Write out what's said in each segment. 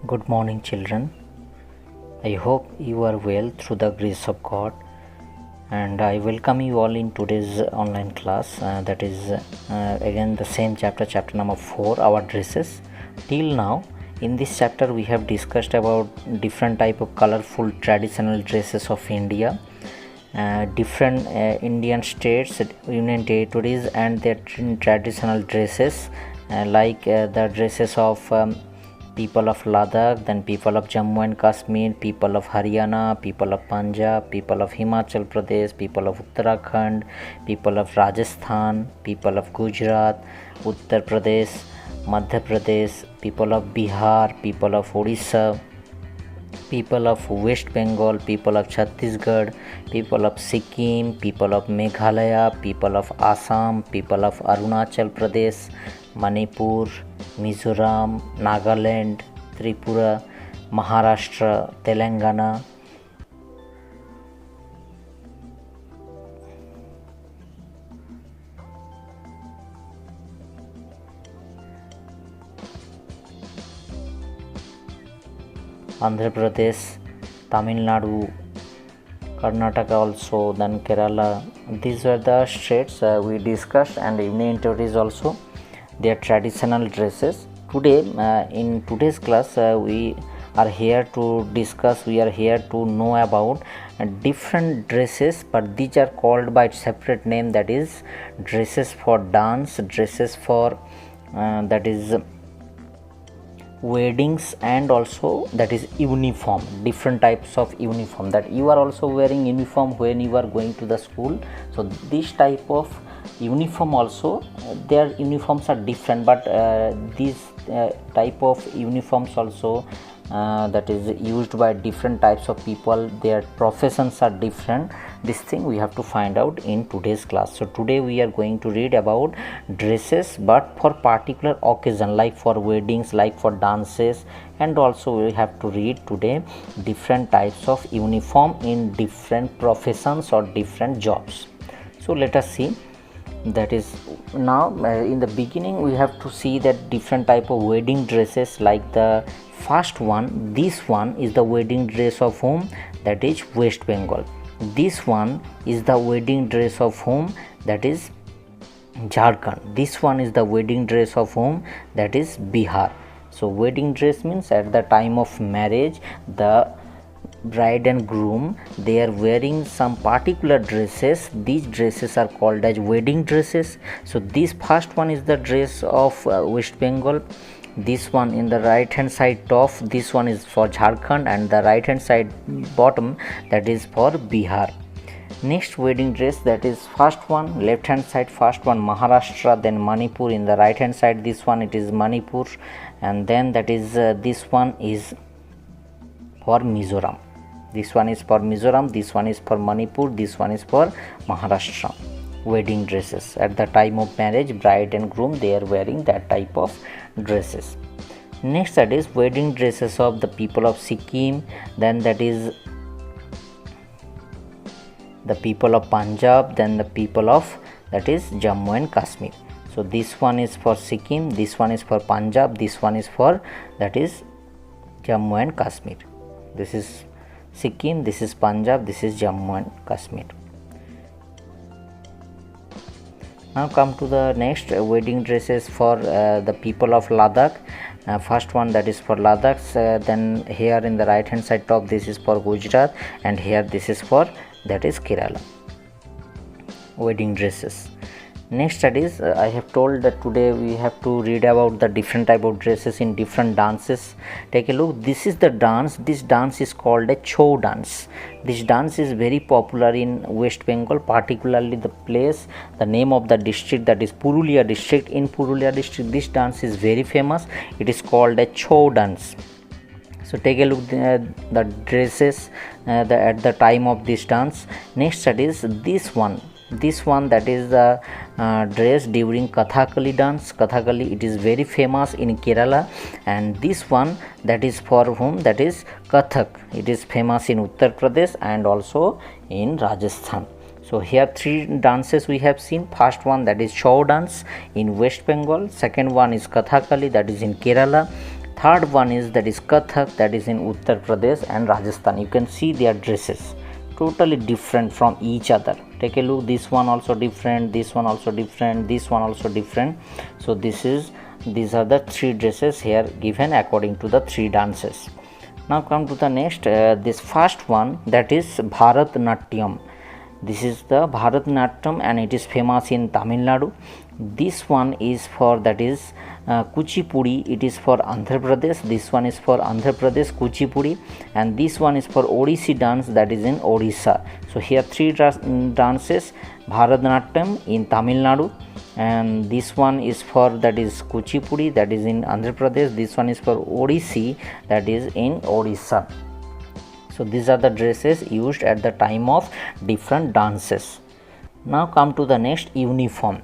Good morning, children. I hope you are well through the grace of God, and I welcome you all in today's online class. That is again the same chapter, chapter number 4, our dresses. Till now, in this chapter, we have discussed about different type of colorful traditional dresses of India, different Indian states, union territories, and their traditional dresses, the dresses of people of Ladakh, then people of Jammu and Kashmir, people of Haryana, people of Punjab, people of Himachal Pradesh, people of Uttarakhand, people of Rajasthan, people of Gujarat, Uttar Pradesh, Madhya Pradesh, people of Bihar, people of Odisha, people of West Bengal, people of Chhattisgarh, people of Sikkim, people of Meghalaya, people of Assam, people of Arunachal Pradesh, Manipur, Mizoram, Nagaland, Tripura, Maharashtra, Telangana, Andhra Pradesh, Tamil Nadu, Karnataka also, then Kerala. These were the states we discussed, and in the introduce also their traditional dresses. Today, in today's class, we are here to discuss, we are here to know about different dresses, but these are called by separate name, that is dresses for dance, dresses for that is weddings, and also that is uniform, different types of uniform, that you are also wearing uniform when you are going to the school. So this type of uniform also, their uniforms are different, but these type of uniforms also that is used by different types of people, their professions are different. This thing we have to find out in today's class. So today we are going to read about dresses, but for particular occasion, like for weddings, like for dances, and also we have to read today different types of uniform in different professions or different jobs. So let us see. That is, now in the beginning we have to see that different type of wedding dresses, like the first one, this one is the wedding dress of whom? That is West Bengal. This one is the wedding dress of whom? That is Jharkhand. This one is the wedding dress of whom? That is Bihar. So wedding dress means at the time of marriage, the bride and groom, they are wearing some particular dresses. These dresses are called as wedding dresses. So this first one is the dress of West Bengal. This one in the right hand side top, this one is for Jharkhand, and the right hand side bottom, that is for Bihar. Next wedding dress, that is first one, left hand side, first one Maharashtra, then Manipur. In the right hand side, this one it is Manipur, and then that is this one is for Mizoram. This one is for Mizoram, this one is for Manipur, this one is for Maharashtra. Wedding dresses at the time of marriage, bride and groom, they are wearing that type of dresses. Next, that is wedding dresses of the people of Sikkim, then that is the people of Punjab, then the people of that is Jammu and Kashmir. So this one is for Sikkim, this one is for Punjab, this one is for that is Jammu and Kashmir. This is Sikkim, this is Punjab, this is Jammu and Kashmir. Now come to the next wedding dresses for the people of Ladakh. First one, that is for Ladakh, then here in the right hand side top, this is for Gujarat, and here this is for that is Kerala. Wedding dresses. Next, that is I have told that today we have to read about the different type of dresses in different dances. Take a look. This is the dance. This dance is called a Chhau dance. This dance is very popular in West Bengal, particularly the place, the name of the district, that is Purulia district. In Purulia district, this dance is very famous. It is called a Chhau dance. So take a look the dresses at the time of this dance. Next, that is this one. This one, that is the dress during Kathakali dance. Kathakali, it is very famous in Kerala, and this one, that is for whom? That is Kathak. It is famous in Uttar Pradesh and also in Rajasthan. So here three dances we have seen. First one, that is Chhau dance in West Bengal. Second one is Kathakali, that is in Kerala. Third one is that is Kathak, that is in Uttar Pradesh and Rajasthan. You can see their dresses totally different from each other. Take a look, this one also different, this one also different, this one also different. So these are the three dresses here given according to the three dances. Now come to the next, this first one, that is Bharatnatyam. This is the Bharatnatyam and it is famous in Tamil Nadu. This one is for, that is Kuchipudi, it is for Andhra Pradesh. This one is for Andhra Pradesh, Kuchipudi, and this one is for Odissi dance, that is in Odisha. So here three dances, Bharatnatyam in Tamil Nadu, and this one is for, that is Kuchipudi, that is in Andhra Pradesh. This one is for Odissi, that is in Odisha. So these are the dresses used at the time of different dances. Now come to the next, uniform.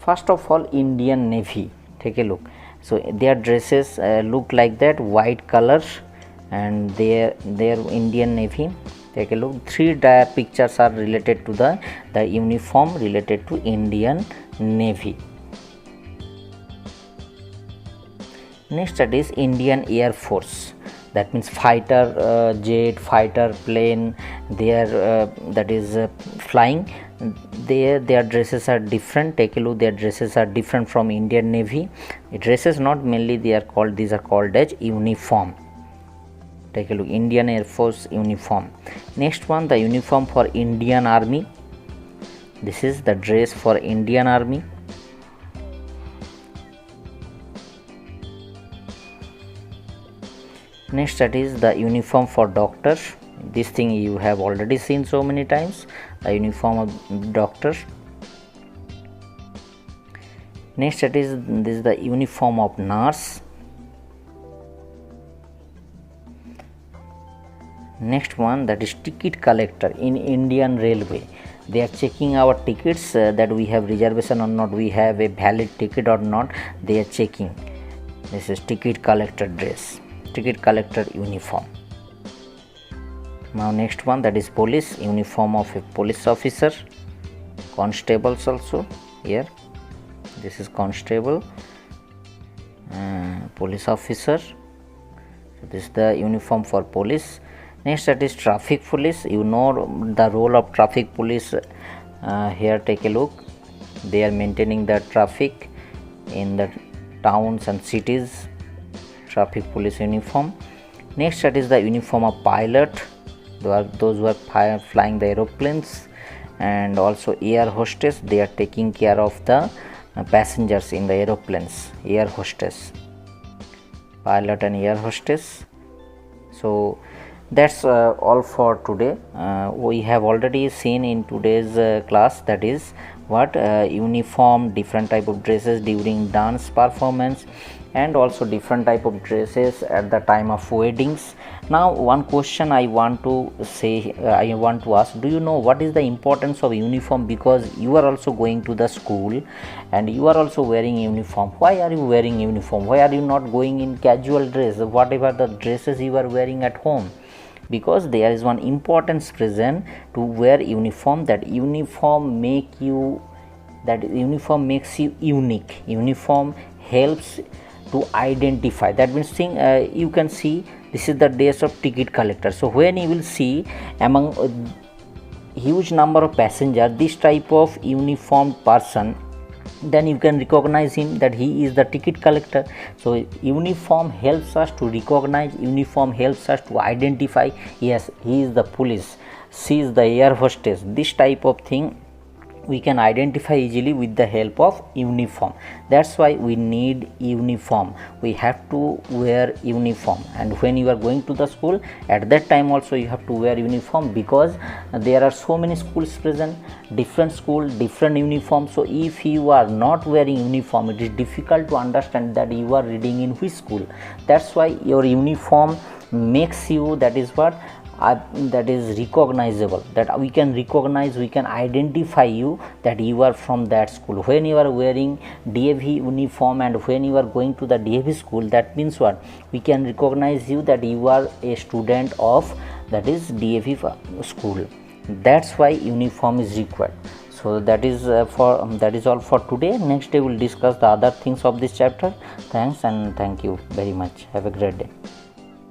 First of all, Indian Navy. Take a look. So their dresses look like that, white color, and their Indian Navy. Take a look. Three pictures are related to the uniform related to Indian Navy. Next, that is Indian Air Force. That means fighter jet, fighter plane, their that is flying. Their dresses are different. Take a look, their dresses are different from Indian Navy. Dresses not mainly, these are called as uniform. Take a look, Indian Air Force uniform. Next one, the uniform for Indian Army. This is the dress for Indian Army. Next, that is the uniform for doctor. This thing you have already seen so many times, the uniform of doctor. Next, that is this is the uniform of nurse. Next one, that is ticket collector in Indian Railway. They are checking our tickets, that we have reservation or not, we have a valid ticket or not, they are checking. This is ticket collector dress, ticket collector uniform. Now next one, that is police, uniform of a police officer. Constables also here, this is constable, police officer. So this is the uniform for police. Next, that is traffic police. You know the role of traffic police. Here take a look, they are maintaining the traffic in the towns and cities. Traffic police uniform. Next, that is the uniform of pilot. Those who are flying the aeroplanes, and also air hostess. They are taking care of the passengers in the aeroplanes. Air hostess, pilot and air hostess. So that's all for today. We have already seen in today's class, that is what uniform, different type of dresses during dance performance, and also different type of dresses at the time of weddings. Now one question I want to ask, do you know what is the importance of uniform? Because you are also going to the school and you are also wearing uniform. Why are you wearing uniform? Why are you not going in casual dress, whatever the dresses you are wearing at home? Because there is one importance present to wear uniform, that uniform makes you unique. Uniform helps to identify. That means you can see this is the dress of ticket collector. So when you will see among a huge number of passengers this type of uniformed person, then you can recognize him that he is the ticket collector. So uniform helps us to recognize, uniform helps us to identify, yes, he is the police, she is the air hostess. This type of thing we can identify easily with the help of uniform. That's why we need uniform. We have to wear uniform, and when you are going to the school, at that time also you have to wear uniform, because there are so many schools present, different school, different uniform. So if you are not wearing uniform, it is difficult to understand that you are reading in which school. That's why your uniform makes you, that is what that is recognizable, that we can recognize, we can identify you that you are from that school. When you are wearing DAV uniform and when you are going to the DAV school, that means what, we can recognize you that you are a student of that is DAV school. That's why uniform is required. So that is that is all for today. Next day we'll discuss the other things of this chapter. Thanks and thank you very much. Have a great day.